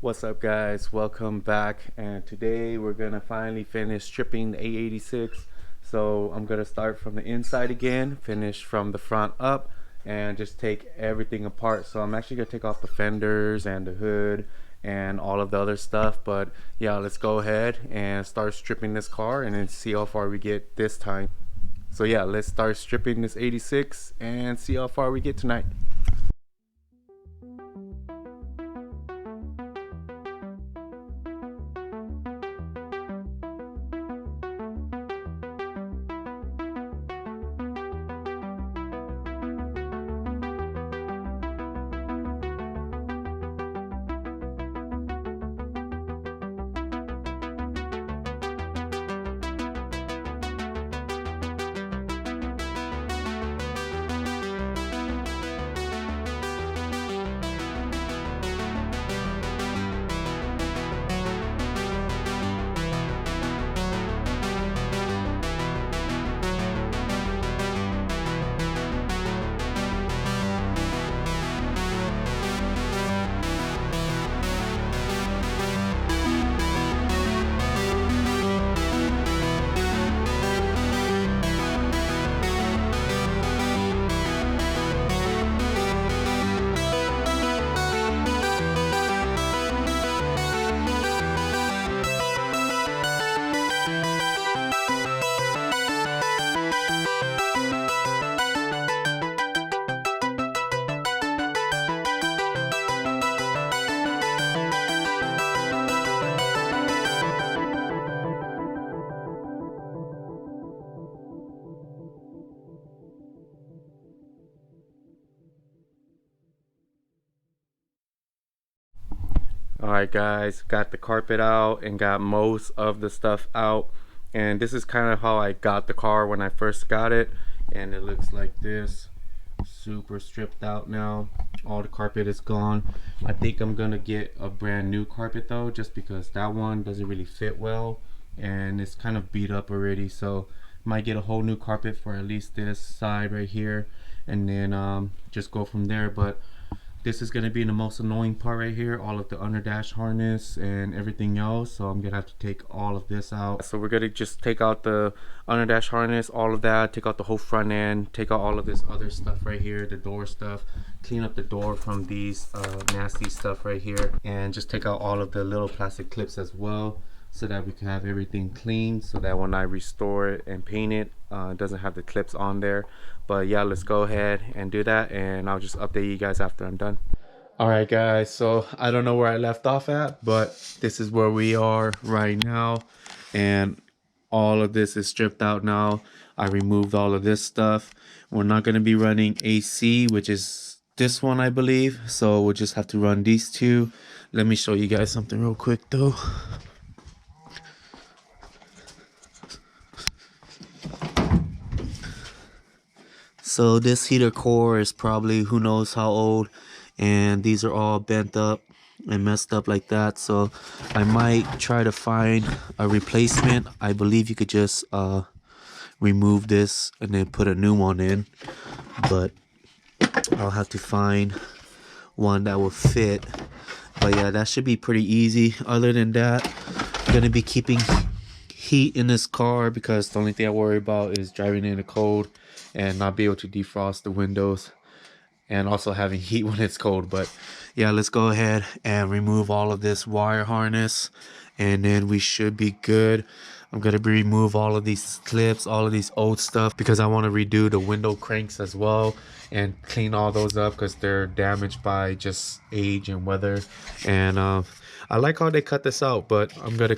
What's up, guys? Welcome back, and today we're gonna finally finish stripping the A86. So I'm gonna start from the inside again, finish from the front up, and just take everything apart. So I'm actually gonna take off the fenders and the hood and all of the other stuff. But yeah, let's go ahead and start stripping this car and then see how far we get this time. So yeah, let's start stripping this 86 and see how far we get tonight. Alright guys, got the carpet out and got most of the stuff out, and this is kind of how I got the car when I first got it, and it looks like this. Super stripped out now. All the carpet is gone. I think I'm gonna get a brand new carpet though, just because that one doesn't really fit well and it's kind of beat up already. So might get a whole new carpet for at least this side right here, and then just go from there. But this is going to be the most annoying part right here, all of the underdash harness and everything else. So I'm gonna have to take all of this out. So we're gonna just take out the underdash harness, all of that, take out the whole front end, take out all of this other stuff right here, the door stuff, clean up the door from these nasty stuff right here, and just take out all of the little plastic clips as well, so that we can have everything clean, so that when I restore it and paint it, it doesn't have the clips on there. But yeah, let's go ahead and do that, and I'll just update you guys after I'm done. All right guys, so I don't know where I left off at, but this is where we are right now, and all of this is stripped out now. I removed all of this stuff. We're not going to be running AC, which is this one I believe, so we'll just have to run these two. Let me show you guys something real quick though. So this heater core is probably who knows how old, and these are all bent up and messed up like that. So I might try to find a replacement. I believe you could just remove this and then put a new one in, but I'll have to find one that will fit. But yeah, that should be pretty easy. Other than that, I'm gonna be keeping heat in this car, because the only thing I worry about is driving in the cold and not be able to defrost the windows, and also having heat when it's cold. But yeah, let's go ahead and remove all of this wire harness, and then we should be good. I'm gonna remove all of these clips, all of these old stuff, because I want to redo the window cranks as well and clean all those up, because they're damaged by just age and weather. And I like how they cut this out, but I'm gonna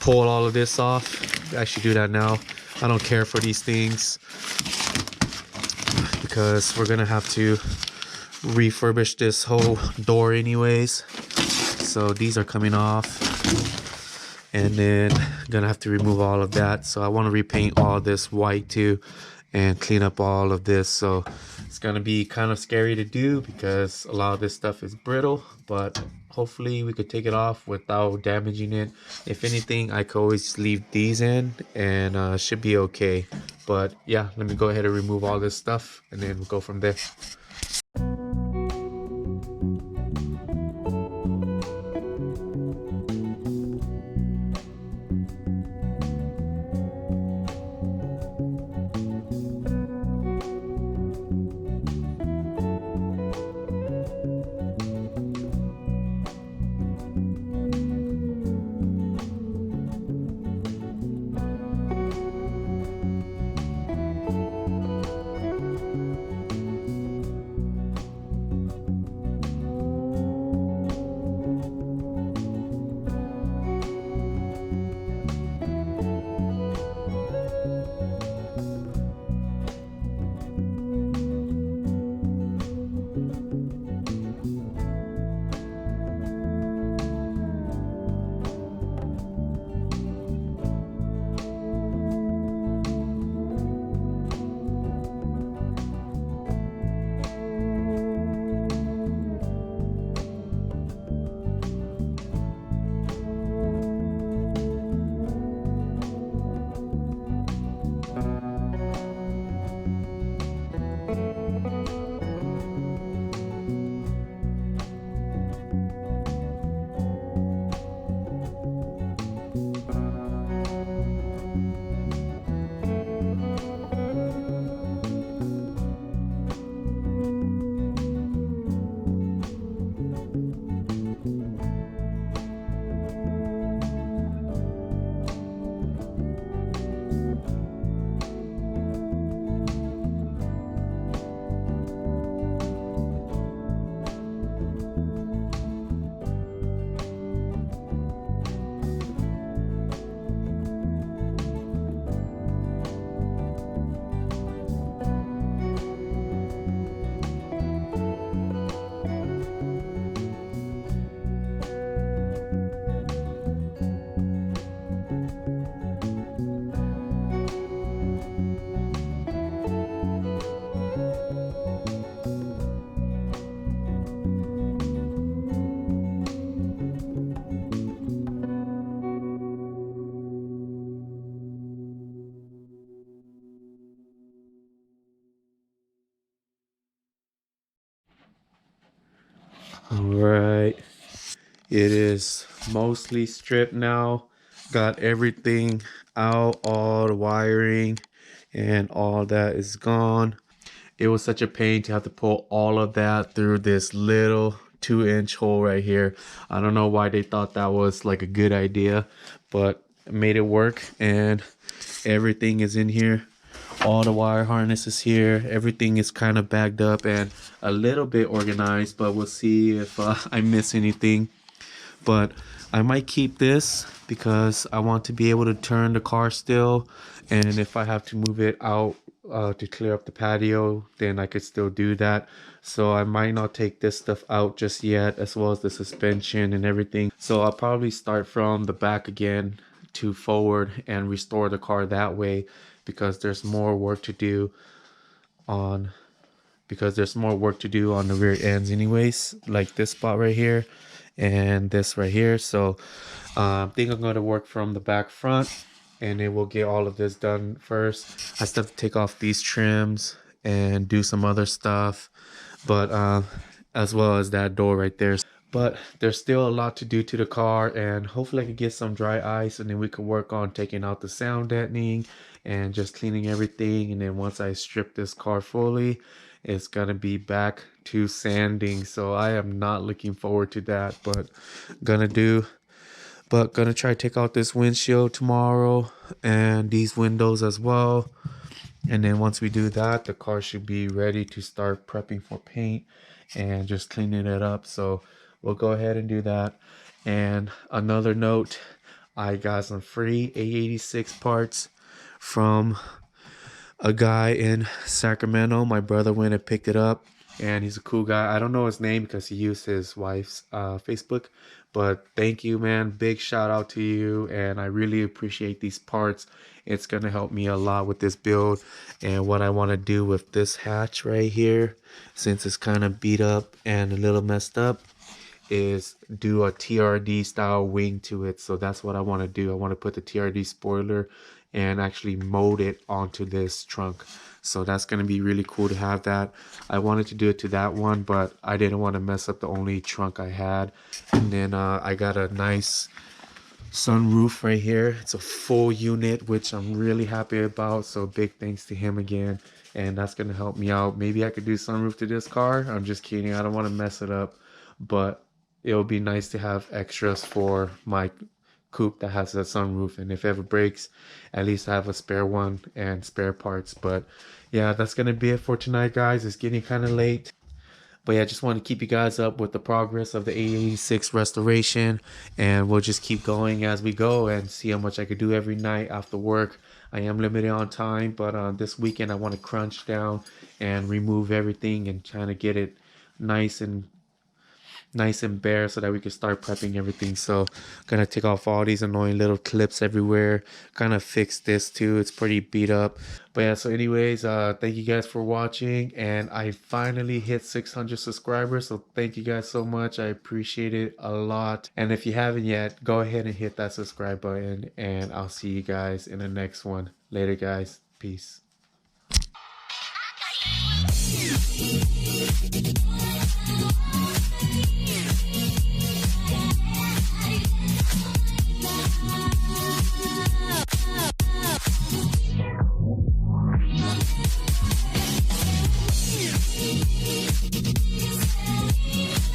pull all of this off. I should do that now. I don't care for these things, because we're gonna have to refurbish this whole door anyways. So these are coming off, and then gonna have to remove all of that. So I want to repaint all this white too and clean up all of this. So it's gonna be kind of scary to do, because a lot of this stuff is brittle, but hopefully we could take it off without damaging it. If anything, I could always leave these in, and should be okay. But yeah, let me go ahead and remove all this stuff, and then we'll go from there. All right. It is mostly stripped now. Got everything out, all the wiring and all that is gone. It was such a pain to have to pull all of that through this little 2-inch hole right here. I don't know why they thought that was like a good idea, but I made it work and everything is in here. All the wire harness is here. Everything is kind of bagged up and a little bit organized, but we'll see if I miss anything. But I might keep this because I want to be able to turn the car still, and if I have to move it out to clear up the patio, then I could still do that. So I might not take this stuff out just yet, as well as the suspension and everything. So I'll probably start from the back again to forward and restore the car that way, because there's more work to do on the rear ends anyways, like this spot right here and this right here. So I think I'm going to work from the back front, and then we'll get all of this done first. I still have to take off these trims and do some other stuff, but as well as that door right there. But there's still a lot to do to the car, and hopefully I can get some dry ice, and then we can work on taking out the sound deadening and just cleaning everything. And then once I strip this car fully, it's gonna be back to sanding. So I am not looking forward to that, but gonna try to take out this windshield tomorrow and these windows as well. And then once we do that, the car should be ready to start prepping for paint and just cleaning it up. So we'll go ahead and do that. And another note, I got some free AE86 parts from a guy in Sacramento. My brother went and picked it up, and he's a cool guy. I don't know his name because he used his wife's Facebook, but thank you, man. Big shout out to you, and I really appreciate these parts. It's gonna help me a lot with this build. And what I want to do with this hatch right here, since it's kind of beat up and a little messed up, is do a TRD style wing to it. So that's what I want to do. I want to put the TRD spoiler and actually mold it onto this trunk. So that's going to be really cool to have that. I wanted to do it to that one, but I didn't want to mess up the only trunk I had. And then I got a nice sunroof right here. It's a full unit, which I'm really happy about. So big thanks to him again. And that's going to help me out. Maybe I could do sunroof to this car. I'm just kidding. I don't want to mess it up. But it would be nice to have extras for my coupe that has a sunroof, and if it ever breaks, at least I have a spare one and spare parts. But yeah, that's gonna be it for tonight, guys. It's getting kind of late, but yeah, I just want to keep you guys up with the progress of the AE86 restoration, and we'll just keep going as we go and see how much I could do every night after work. I am limited on time, but this weekend I want to crunch down and remove everything and trying to get it nice and bare so that we can start prepping everything. So gonna take off all these annoying little clips everywhere, kind of fix this too. It's pretty beat up. But yeah, so anyways, thank you guys for watching, and I finally hit 600 subscribers, so thank you guys so much. I appreciate it a lot. And if you haven't yet, go ahead and hit that subscribe button, and I'll see you guys in the next one. Later, guys. Peace.